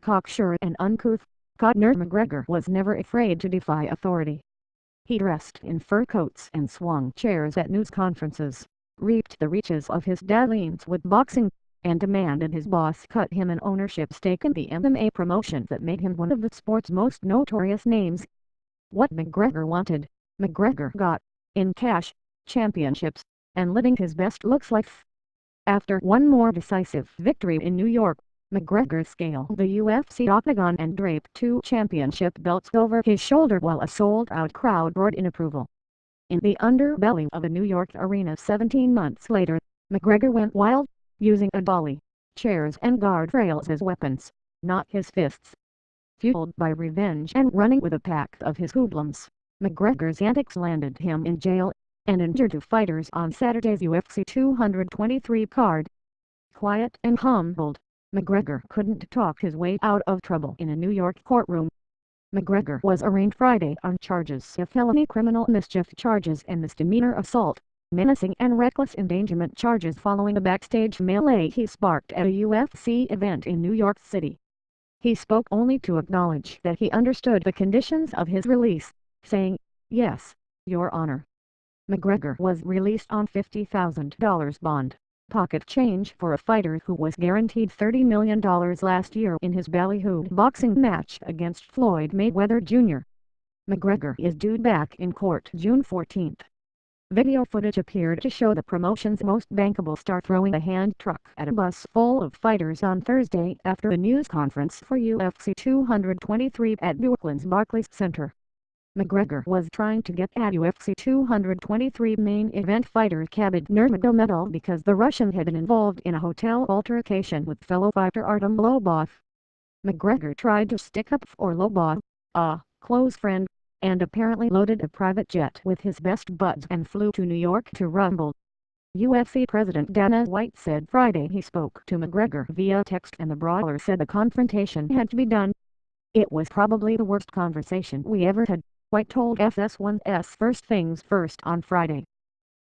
cocksure and uncouth, Conor McGregor was never afraid to defy authority. He dressed in fur coats and swung chairs at news conferences, reaped the reaches of his dalliance with boxing, and demanded his boss cut him an ownership stake in the MMA promotion that made him one of the sport's most notorious names. What McGregor wanted, McGregor got, in cash, championships, and living his best looks life. After one more decisive victory in New York, McGregor scaled the UFC octagon and draped 2 championship belts over his shoulder while a sold-out crowd roared in approval. In the underbelly of a New York arena 17 months later, McGregor went wild, using a dolly, chairs and guardrails as weapons, not his fists. Fueled by revenge and running with a pack of his hoodlums, McGregor's antics landed him in jail and injured 2 fighters on Saturday's UFC 223 card. Quiet and humbled, McGregor couldn't talk his way out of trouble in a New York courtroom. McGregor was arraigned Friday on charges of felony criminal mischief charges and misdemeanor assault, menacing and reckless endangerment charges following a backstage melee he sparked at a UFC event in New York City. He spoke only to acknowledge that he understood the conditions of his release, saying, "Yes, Your Honor." McGregor was released on $50,000 bond, pocket change for a fighter who was guaranteed $30 million last year in his ballyhooed boxing match against Floyd Mayweather Jr. McGregor is due back in court June 14. Video footage appeared to show the promotion's most bankable star throwing a hand truck at a bus full of fighters on Thursday after a news conference for UFC 223 at Brooklyn's Barclays Center. McGregor was trying to get at UFC 223 main event fighter Khabib Nurmagomedov because the Russian had been involved in a hotel altercation with fellow fighter Artem Lobov. McGregor tried to stick up for Lobov, a close friend, and apparently loaded a private jet with his best buds and flew to New York to rumble. UFC President Dana White said Friday he spoke to McGregor via text and the brawler said the confrontation had to be done. "It was probably the worst conversation we ever had," White told FS1's First Things First on Friday.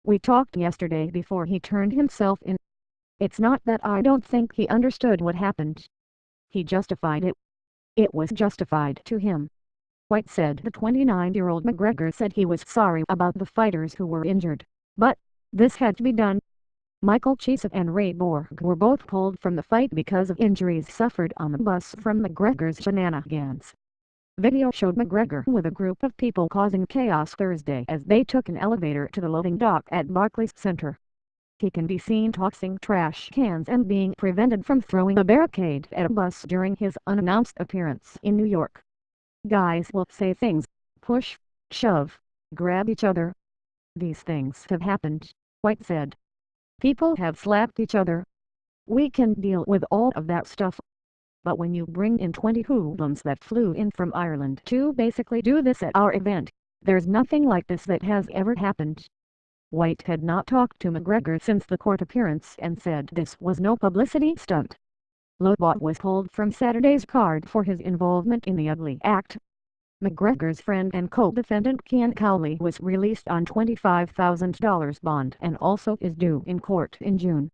"We talked yesterday before he turned himself in. It's not that I don't think he understood what happened. He justified it. It was justified to him." White said the 29-year-old McGregor said he was sorry about the fighters who were injured, but this had to be done. Michael Chiesa and Ray Borg were both pulled from the fight because of injuries suffered on the bus from McGregor's shenanigans. Video showed McGregor with a group of people causing chaos Thursday as they took an elevator to the loading dock at Barclays Center. He can be seen tossing trash cans and being prevented from throwing a barricade at a bus during his unannounced appearance in New York. "Guys will say things, push, shove, grab each other. These things have happened," White said. "People have slapped each other. We can deal with all of that stuff. But when you bring in 20 hoodlums that flew in from Ireland to basically do this at our event, there's nothing like this that has ever happened." White had not talked to McGregor since the court appearance and said this was no publicity stunt. Lobov was pulled from Saturday's card for his involvement in the ugly act. McGregor's friend and co-defendant Ken Cowley was released on $25,000 bond and also is due in court in June.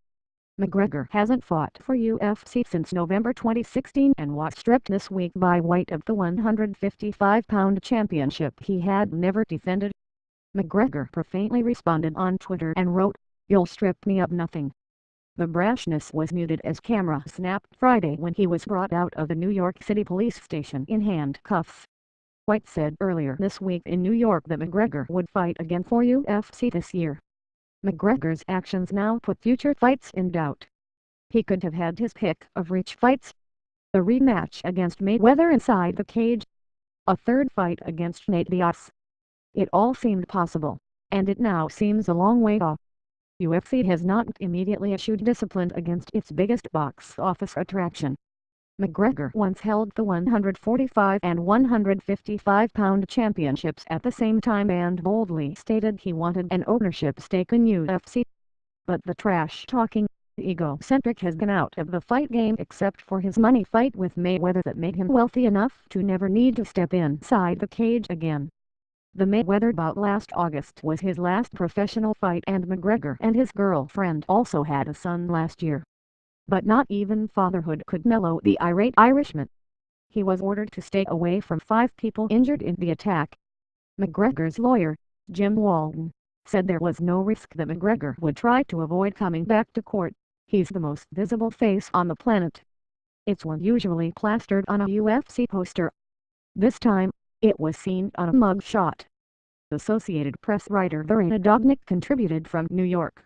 McGregor hasn't fought for UFC since November 2016 and was stripped this week by White of the 155-pound championship he had never defended. McGregor profanely responded on Twitter and wrote, "You'll strip me of nothing." The brashness was muted as camera snapped Friday when he was brought out of the New York City police station in handcuffs. White said earlier this week in New York that McGregor would fight again for UFC this year. McGregor's actions now put future fights in doubt. He could have had his pick of reach fights. A rematch against Mayweather inside the cage. A third fight against Nate Diaz. It all seemed possible, and it now seems a long way off. UFC has not immediately issued discipline against its biggest box office attraction. McGregor once held the 145 and 155-pound championships at the same time and boldly stated he wanted an ownership stake in UFC. But the trash-talking, egocentric has been out of the fight game except for his money fight with Mayweather that made him wealthy enough to never need to step inside the cage again. The Mayweather bout last August was his last professional fight and McGregor and his girlfriend also had a son last year. But not even fatherhood could mellow the irate Irishman. He was ordered to stay away from 5 people injured in the attack. McGregor's lawyer, Jim Walton, said there was no risk that McGregor would try to avoid coming back to court. He's the most visible face on the planet. It's one usually plastered on a UFC poster. This time, it was seen on a mug shot. Associated Press writer Verena Dognick contributed from New York.